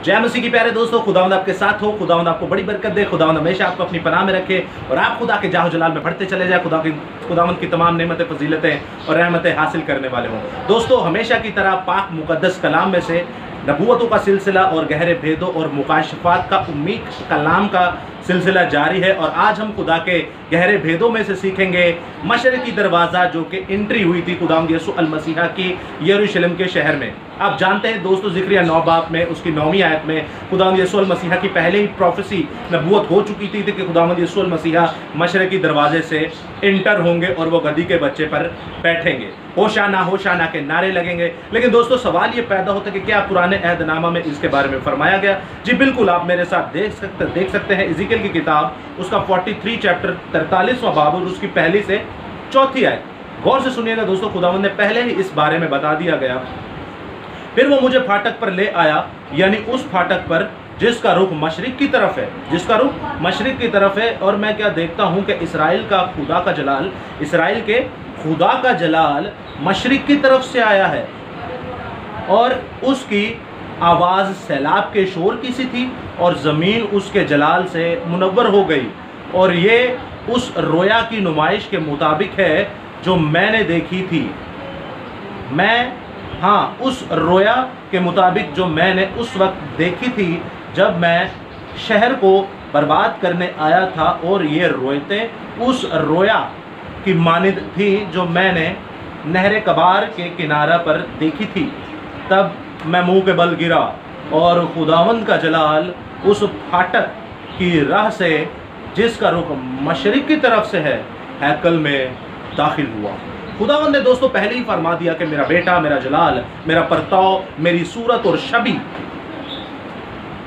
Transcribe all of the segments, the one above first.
जय मसीह की प्यारे दोस्तों, खुदावंद आपके साथ हो। खुदावंद आपको बड़ी बरकत दे। खुदावंद हमेशा आपको अपनी पनाह में रखे और आप खुदा के जाहो जलाल में बढ़ते चले जाए। खुदावंद की तमाम नेमतें, फजीलतें और रहमतें हासिल करने वाले हों। दोस्तों, हमेशा की तरह पाक मुकद्दस कलाम में से नबूवतों का सिलसिला और गहरे भेदों और मुकाशफात का उम्मीद कलाम का सिलसिला जारी है। और आज हम खुदा के गहरे भेदों में से सीखेंगे मशरकी दरवाज़ा, जो कि एंट्री हुई थी खुदावंद यीशु अल मसीहा की यरूशलेम के शहर में। आप जानते हैं दोस्तों, ज़िक्रिया 9 बाब में उसकी 9वीं आयत में खुदावंद यीशु अल मसीहा की पहले ही प्रोफेसी नबूवत हो चुकी थी कि खुदावंद यीशु अल मसीहा मशरकी दरवाजे से इंटर होंगे और वो गधी के बच्चे पर बैठेंगे। होशाना के नारे लगेंगे। लेकिन दोस्तों, सवाल ये पैदा होता है कि क्या पुराने अहदनामा में इसके बारे में फरमाया गया? जी बिल्कुल, आप मेरे साथ देख सकते हैं इज़िकियल की किताब, उसका 43 चैप्टर 43वां बाब और उसकी पहली से चौथी आयत। गौर से सुनिएगा दोस्तों, खुदावंद ने पहले ही इस बारे में बता दिया गया। फिर वो मुझे फाटक पर ले आया, यानी उस फाटक पर जिसका रुख मशरिक की तरफ है, जिसका रुख मशरिक की तरफ है। और मैं क्या देखता हूं कि इसराइल का खुदा का जलाल, इसराइल के खुदा का जलाल मशरिक की तरफ से आया है और उसकी आवाज़ सैलाब के शोर की सी थी और ज़मीन उसके जलाल से मुनव्वर हो गई। और ये उस रोया की नुमाइश के मुताबिक है जो मैंने देखी थी। उस रोया के मुताबिक जो मैंने उस वक्त देखी थी जब मैं शहर को बर्बाद करने आया था। और ये रोयतें उस रोया की मानिद थी जो मैंने नहर कबार के किनारा पर देखी थी। तब मैं मुंह के बल गिरा और खुदावंद का जलाल उस फाटक की राह से, जिसका रुख मशरिक की तरफ से है, हैकल में दाखिल हुआ। खुदावंद ने दोस्तों पहले ही फरमा दिया कि मेरा बेटा, मेरा जलाल, मेरा परताव, मेरी सूरत और छवि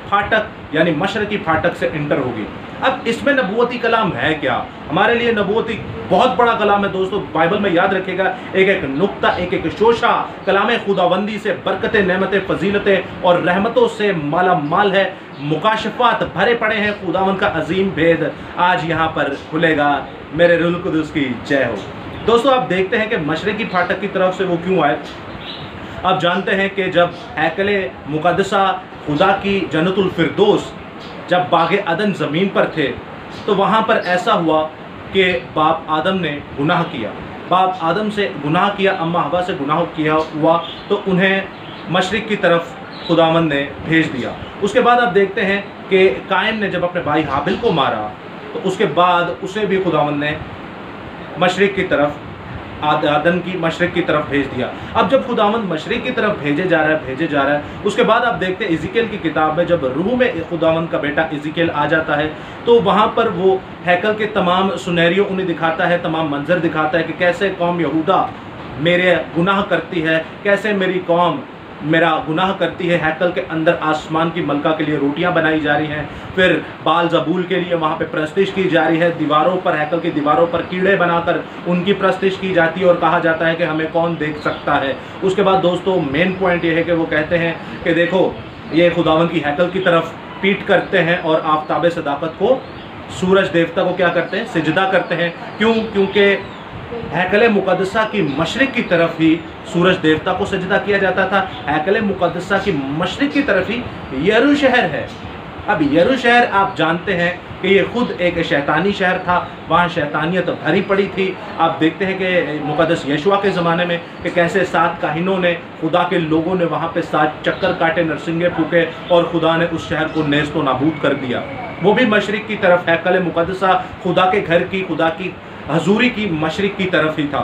फाटक यानी मशरकी फाटक से इंटर होगी। अब इसमें नबूवती कलाम है क्या? हमारे लिए नबूवती बहुत बड़ा कलाम है दोस्तों। बाइबल में याद रखिएगा, एक एक नुक्ता, एक एक शोशा कलाम खुदावंदी से बरकतें, नेमतें, फजीलतें और रहमतों से माला माल है। मुकाशफात भरे पड़े हैं। खुदावंद का अजीम भेद आज यहाँ पर खुलेगा। मेरे रूह कुदूस की जय हो। दोस्तों, आप देखते हैं कि मशरकी फाटक की तरफ से वो क्यों आए। आप जानते हैं कि जब हैकले मुकद्दसा खुदा की जन्नतुल फिरदौस, जब बागे अदन ज़मीन पर थे, तो वहाँ पर ऐसा हुआ कि बाप आदम ने गुनाह किया। बाप आदम से गुनाह किया, अम्मा हवा से गुनाह किया हुआ, तो उन्हें मशरिक की तरफ खुदावंद ने भेज दिया। उसके बाद आप देखते हैं कि कायन ने जब अपने भाई हाबिल को मारा, तो उसके बाद उसे भी खुदावंद ने मशरिक की तरफ, आदन की मशरिक की तरफ भेज दिया। अब जब खुदावंद मशरिक की तरफ भेजे जा रहा है, उसके बाद आप देखते हैं इज़िकियल की किताब में जब रूह में खुदावंद का बेटा इज़िकियल आ जाता है, तो वहाँ पर वो हैकल के तमाम सुनहरियों उन्हें दिखाता है, तमाम मंजर दिखाता है कि कैसे कौम यहूदा मेरे गुनाह करती है, कैसे मेरी कौम मेरा गुनाह करती है। हैकल के अंदर आसमान की मलका के लिए रोटियां बनाई जा रही हैं, फिर बाल ज़बूल के लिए वहाँ पे प्रस्तिश की जा रही है। दीवारों पर, हैकल की दीवारों पर कीड़े बनाकर उनकी प्रस्तिश की जाती है और कहा जाता है कि हमें कौन देख सकता है। उसके बाद दोस्तों मेन पॉइंट ये है कि वो कहते हैं कि देखो, ये खुदावंद की हैकल की तरफ पीठ करते हैं और आफताब सदाकत को, सूरज देवता को क्या करते हैं? सिजदा करते हैं। क्यों? क्योंकि हैकल मुकद्दसा की मशरिक की तरफ ही सूरज देवता को सजदा किया जाता था। हैकल मुकद्दसा की मशरिक की तरफ ही यरू शहर है। अब यरू शहर आप जानते हैं कि ये खुद एक शैतानी शहर था, वहाँ शैतानियत भरी पड़ी थी। आप देखते हैं कि मुकद्दस यशुआ के ज़माने में कि कैसे 7 काहिनों ने, खुदा के लोगों ने वहाँ पे 7 चक्कर काटे, नरसिंगे फूके और खुदा ने उस शहर को नेस्तो नाबूद कर दिया। वो भी मशरिक की तरफ हैकल मुकद्दसा, खुदा के घर की, खुदा की हजूरी की मशरिक की तरफ ही था।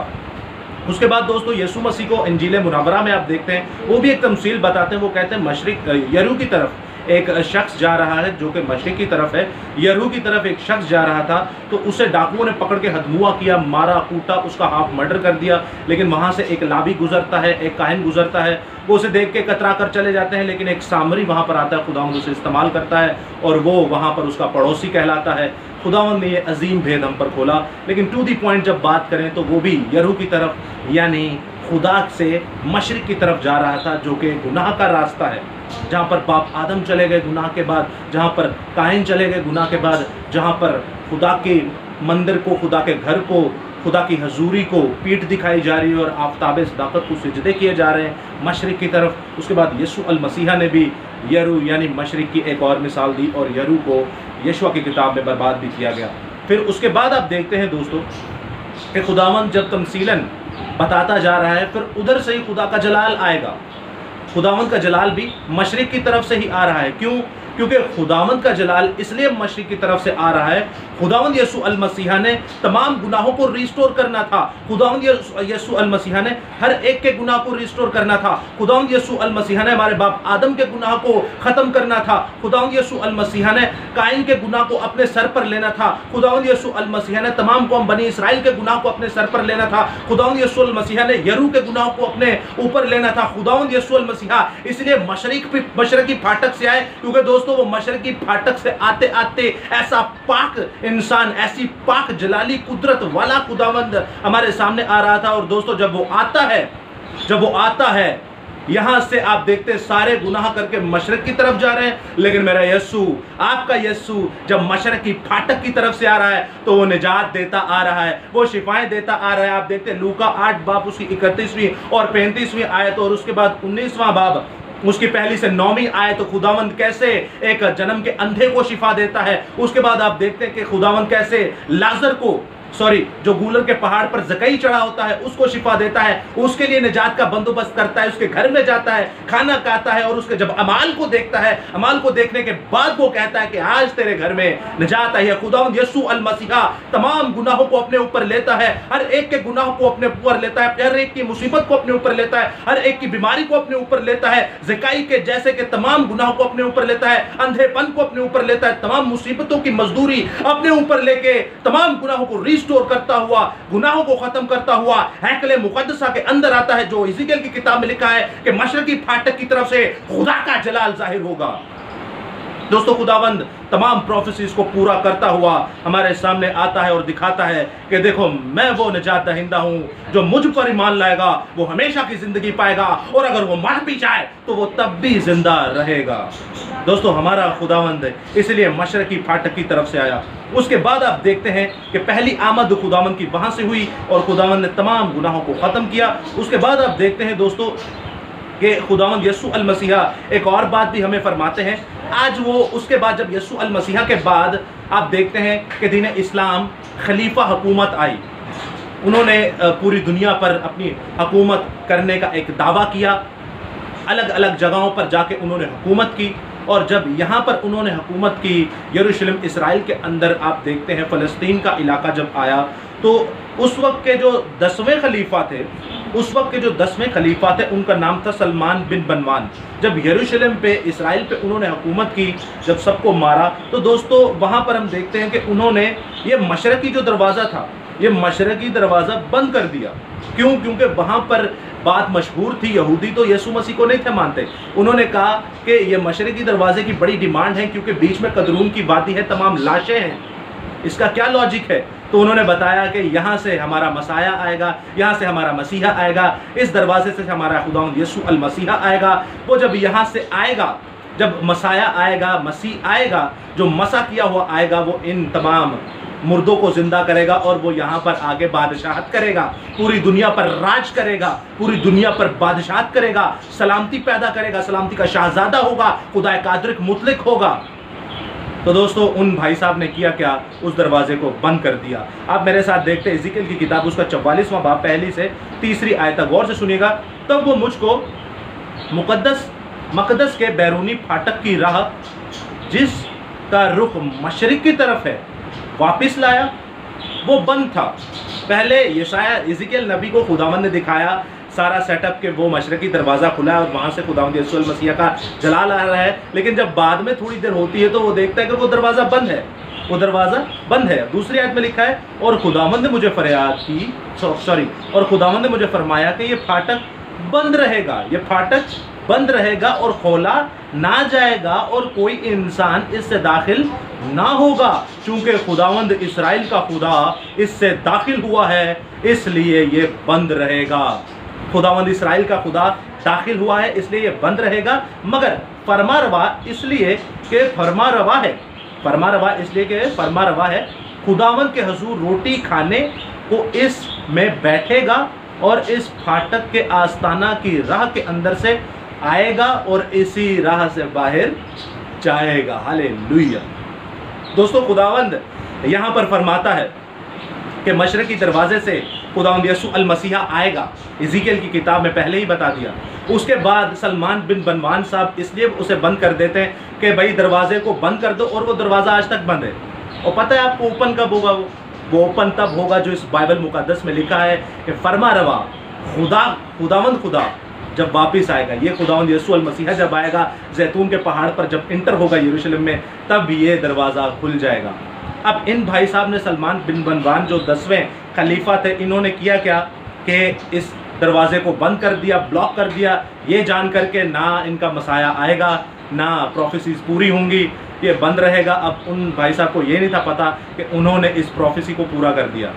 उसके बाद दोस्तों यीशु मसीह को इंजील मुनव्वरा में आप देखते हैं, वो भी एक तमसील बताते हैं। वो कहते हैं मशरिक यरू की तरफ एक शख्स जा रहा है जो कि मशरिक की तरफ है। यरू की तरफ एक शख्स जा रहा था, तो उसे डाकुओं ने पकड़ के हदमुआ किया, मारा, कूटा, उसका हाफ मर्डर कर दिया। लेकिन वहाँ से एक लावी गुजरता है, एक काहिन गुजरता है, वो उसे देख के कतरा कर चले जाते हैं। लेकिन एक सामरी वहाँ पर आता है, खुदावंद उसे इस्तेमाल करता है और वो वहाँ पर उसका पड़ोसी कहलाता है। खुदावंद ने ये अजीम भेद हम पर खोला। लेकिन टू दी पॉइंट जब बात करें तो वो भी यरू की तरफ यानी खुदा से मशरिक की तरफ जा रहा था, जो कि गुनाह का रास्ता है। जहाँ पर बाप आदम चले गए गुनाह के बाद, जहाँ पर कायन चले गए गुनाह के बाद, जहाँ पर खुदा के मंदिर को, खुदा के घर को, खुदा की हजूरी को पीठ दिखाई जा रही है और आफताब सदाकत को सिजदे किए जा रहे हैं मशरिक की तरफ। उसके बाद यीशु अल मसीहा ने भी यरू यानी मशरिक की एक और मिसाल दी और यरू को यशुआ की किताब में बर्बाद भी किया गया। फिर उसके बाद आप देखते हैं दोस्तों कि खुदावंद जब तमसीलन बताता जा रहा है, फिर उधर से ही खुदा का जलाल आएगा। खुदावंद का जलाल भी मशरिक की तरफ से ही आ रहा है। क्यों? क्योंकि खुदावंद का जलाल इसलिए मशरिक की तरफ से आ रहा है, खुदावंद यसू अल मसीहा ने तमाम गुनाहों को रिस्टोर करना था। खुदावंद यसू अल मसीहा ने हर एक के गुनाह को रिस्टोर करना था। खुदावंद यसू अल मसीहा ने हमारे बाप आदम के गुनाह को ख़त्म करना था। खुदावंद यसू अल मसीहा ने काइन के गुनाह को अपने सर पर लेना था। खुदावंद यसू अल मसीहा ने तमाम कौम बनी इसराइल के गुनाह को अपने सर पर लेना था। खुदावंद यसू अल मसीहा ने यरू के गुनाह को अपने ऊपर लेना था। खुदावंद यसू अल मसीहा इसलिए मशरकी फाटक से आए, क्योंकि दोस्तों वो मशरकी फाटक से आते आते ऐसा पाक इंसान, ऐसी पाक जलाली कुदरत वाला खुदावंद हमारे सामने आ रहा था। और दोस्तों जब वो आता है यहां से आप देखते सारे गुनाह करके मशरक की तरफ जा रहे हैं, लेकिन मेरा यस्सू, आपका यस्सू जब मशरकी फाटक की तरफ से आ रहा है तो वो निजात देता आ रहा है, वो शिफाएं देता आ रहा है। आप देखते लूका 8 बाब उसकी 31वीं और 35वीं आयत और उसके बाद 19वां बाब उसकी पहली से 9वीं आयत, तो खुदावंद कैसे एक जन्म के अंधे को शिफा देता है। उसके बाद आप देखते हैं कि खुदावंद कैसे लाजर को जो गूलर के पहाड़ पर जकई चढ़ा होता है उसको शिफा देता है, उसके लिए निजात का बंदोबस्त करता है, उसके घर में जाता है, खाना खाता है और उसके जब अमाल को देखता है, अमाल को देखने के बाद वो कहता है कि आज तेरे घर में निजात आई है। खुदावंद यसू अल मसीहा तमाम गुनाहों को अपने ऊपर लेता है, हर एक के गुनाह को अपने ऊपर लेता है, हर एक की मुसीबत को अपने ऊपर लेता है, हर एक की बीमारी को अपने ऊपर लेता है, जकाई के जैसे के तमाम गुनाहों को अपने ऊपर लेता है, अंधेपन को अपने ऊपर लेता है, तमाम मुसीबतों की मजदूरी अपने ऊपर लेके तमाम गुनाहों को रिस्टोर करता हुआ, गुनाहों को खत्म करता हुआ हैकले मुकद्दसा के अंदर आता है, जो इज़िकियल की किताब में लिखा है कि मशरकी फाटक की तरफ से खुदा का जलाल जाहिर होगा। दोस्तों खुदावंद तमाम प्रोफेसीज को पूरा करता हुआ हमारे सामने आता है और दिखाता है कि देखो मैं वो निजात दहिंदा हूं, जो मुझ पर ईमान लाएगा वो हमेशा की जिंदगी पाएगा और अगर वो मर भी जाए तो वो तब भी जिंदा रहेगा। दोस्तों हमारा खुदावंद इसलिए मशरकी फाटक की तरफ से आया। उसके बाद आप देखते हैं कि पहली आमद खुदावंद की वहां से हुई और खुदावंद ने तमाम गुनाहों को खत्म किया। उसके बाद आप देखते हैं दोस्तों कि खुदावंद यसू अल मसीहा एक और बात भी हमें फरमाते हैं। आज वो उसके बाद जब यसू अल मसीहा के बाद आप देखते हैं कि दीन इस्लाम खलीफा हुकूमत आई, उन्होंने पूरी दुनिया पर अपनी हुकूमत करने का एक दावा किया, अलग अलग जगहों पर जाके उन्होंने हुकूमत की और जब यहाँ पर उन्होंने हुकूमत की यरूशलेम इसराइल के अंदर आप देखते हैं फ़लस्तीन का इलाका जब आया तो उस वक्त के जो 10वें खलीफा थे उनका नाम था सलमान बिन बनवान। जब यरूशलेम पे इसराइल पे उन्होंने हुकूमत की, जब सबको मारा, तो दोस्तों वहाँ पर हम देखते हैं कि उन्होंने ये मशरकी जो दरवाज़ा था, ये मशरकी दरवाज़ा बंद कर दिया। क्यों? क्योंकि वहाँ पर बात मशहूर थी, यहूदी तो यीशु मसीह को नहीं थे मानते। उन्होंने कहा कि ये मशरकी दरवाजे की बड़ी डिमांड है क्योंकि बीच में कदरून की वादी है, तमाम लाशें हैं, इसका क्या लॉजिक है? तो उन्होंने बताया कि यहाँ से हमारा मसाया आएगा, यहाँ से हमारा मसीहा आएगा, इस दरवाजे से हमारा खुदावंद यसू अल मसीहा आएगा। वो जब यहाँ से आएगा, जब मसाया आएगा, मसीह आएगा, जो मसा किया हुआ आएगा, वो इन तमाम मुर्दों को जिंदा करेगा और वो यहाँ पर आगे बादशाहत करेगा, पूरी दुनिया पर राज करेगा, पूरी दुनिया पर बादशाहत करेगा, सलामती पैदा करेगा, सलामती का शाहजादा होगा, खुदा कादरिक मुतलिक होगा। तो दोस्तों उन भाई साहब ने किया क्या? उस दरवाजे को बंद कर दिया। आप मेरे साथ देखते हैं इज़िकियल की किताब उसका 44वां बाब पहली से 3री आयत तक गौर से सुनिएगा। तब वो मुझको मकदस के बैरूनी फाटक की राह जिसका रुख मशरिक की तरफ है वापस लाया। वो बंद था। पहले यशाया इज़िकियल नबी को खुदावंद ने दिखाया सारा सेटअप के वो मशरकी दरवाज़ा खुला है और वहाँ से खुदावंद यसू अल मसीह का जलाल आ रहा है, लेकिन जब बाद में थोड़ी देर होती है तो वो देखता है कि वो दरवाज़ा बंद है, वो दरवाज़ा बंद है। दूसरी आयत में लिखा है और खुदावंद ने मुझे और खुदावंद ने मुझे फरमाया कि ये फाटक बंद रहेगा, ये फाटक बंद रहेगा और खोला ना जाएगा और कोई इंसान इससे दाखिल ना होगा, क्योंकि खुदावंद इसराइल का खुदा इससे दाखिल हुआ है, इसलिए ये बंद रहेगा। खुदावंद इसराइल का खुदा दाखिल हुआ है इसलिए ये बंद रहेगा। मगर फरमारवा इसलिए कि फरमारवा है खुदावंद के हुजूर रोटी खाने को इसमें बैठेगा और इस फाटक के आस्ताना की राह के अंदर से आएगा और इसी राह से बाहर जाएगा। हालेलुया। दोस्तों खुदावंद यहाँ पर फरमाता है कि मशरकी दरवाजे से खुदावंद यसू अल मसीहा आएगा। इज़ीकियल की किताब में पहले ही बता दिया। उसके बाद सलमान बिन बनवान साहब इसलिए उसे बंद कर देते हैं कि भाई दरवाजे को बंद कर दो, और वो दरवाज़ा आज तक बंद है। और पता है आपको ओपन कब होगा? वो ओपन तब होगा जो इस बाइबल मुकद्दस में लिखा है कि फरमा रवा खुदावंद खुदा जब वापस आएगा। ये खुदावंद यसू अल मसीहा जब आएगा, जैतून के पहाड़ पर जब इंटर होगा यरूशलेम में, तब ये दरवाज़ा खुल जाएगा। अब इन भाई साहब ने सलमान बिन बनवान जो 10वें खलीफा थे, इन्होंने किया क्या कि इस दरवाजे को बंद कर दिया, ब्लॉक कर दिया, ये जान करके ना इनका मसाया आएगा, ना प्रोफेसीज पूरी होंगी, ये बंद रहेगा। अब उन भाई साहब को ये नहीं था पता कि उन्होंने इस प्रोफेसी को पूरा कर दिया,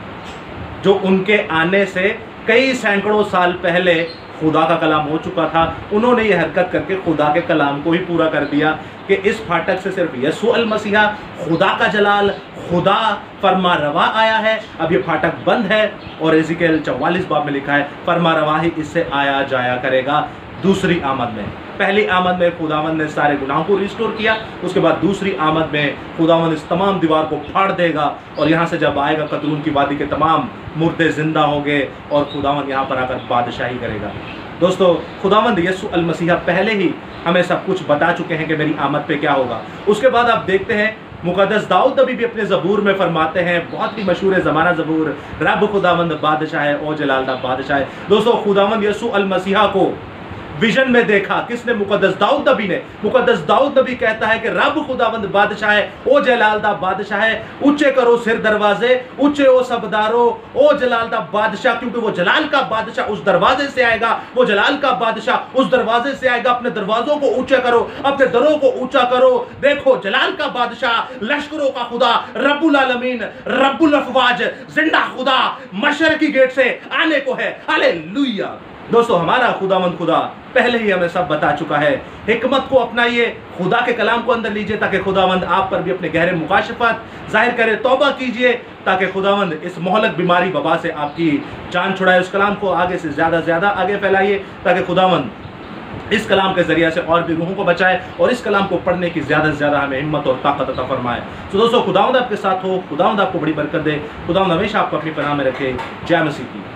जो उनके आने से कई सैकड़ों साल पहले खुदा का कलाम हो चुका था। उन्होंने ये हरकत करके खुदा के कलाम को ही पूरा कर दिया कि इस फाटक से सिर्फ यसू अल मसीहा, खुदा का जलाल, खुदा फरमा रवा आया है। अब ये फाटक बंद है और इज़ीकियल 44 बाब में लिखा है फरमा रवा ही इससे आया जाया करेगा दूसरी आमद में। पहली आमद में खुदावंद ने सारे गुनाहों को रिस्टोर किया, उसके बाद दूसरी आमद में खुदावंद इस तमाम दीवार को फाड़ देगा और यहाँ से जब आएगा कतरून की वादी के तमाम मुर्दे जिंदा होंगे और खुदावंद यहाँ पर आकर बादशाही करेगा। दोस्तों खुदावंद यसू अल मसीहा पहले ही हमें सब कुछ बता चुके हैं कि मेरी आमद पे क्या होगा। उसके बाद आप देखते हैं मुकद्दस दाऊद नबी भी अपने ज़बूर में फरमाते हैं, बहुत ही मशहूर है ज़माना ज़बूर, रब खुदावंद बादशाह है, ओ जलालदा बादशाह है। दोस्तों खुदावंद यसू अल मसीहा को विजन में देखा किसने? मुकद्दस दाऊद नबी ने। मुकद्दस दाऊद नबी कहता है कि रब खुदावंद बादशाह है, ओ जलालदा बादशाह है, ऊंचे करो सिर दरवाजे, ऊंचे ओ सबदारो, ओ जलालदा बादशाह, क्योंकि वो जलाल का बादशाह उस दरवाजे से आएगा, वो जलाल का बादशाह उस दरवाजे से आएगा। अपने दरवाजों को ऊंचे करो, अपने दरों को ऊंचा करो, देखो जलाल का बादशाह, लश्करों का खुदा, रब्बुल आलमीन, रब्बुल अफवाज, जिंदा खुदा मशरकी गेट से आने को है। हालेलुया। दोस्तों हमारा खुदावंद खुदा पहले ही हमें सब बता चुका है। हिकमत को अपनाइए, खुदा के कलाम को अंदर लीजिए ताकि खुदावंद आप पर भी अपने गहरे मुकाशफत जाहिर करे। तौबा कीजिए ताकि खुदावंद इस मोहलक बीमारी वबा से आपकी जान छुड़ाए। उस कलाम को आगे से ज़्यादा आगे फैलाइए ताकि खुदावंद इस कलाम के ज़रिए से और भी रूहों को बचाए और इस कलाम को पढ़ने की ज़्यादा से ज़्यादा हमें हिम्मत और ताकत अता फरमाए। तो दोस्तों खुदावंद आपके साथ हो, खुदावंद आपको बड़ी बरकत दे, खुदावंद हमेशा आपको अपनी पनाह में रखे। जय मसीह की।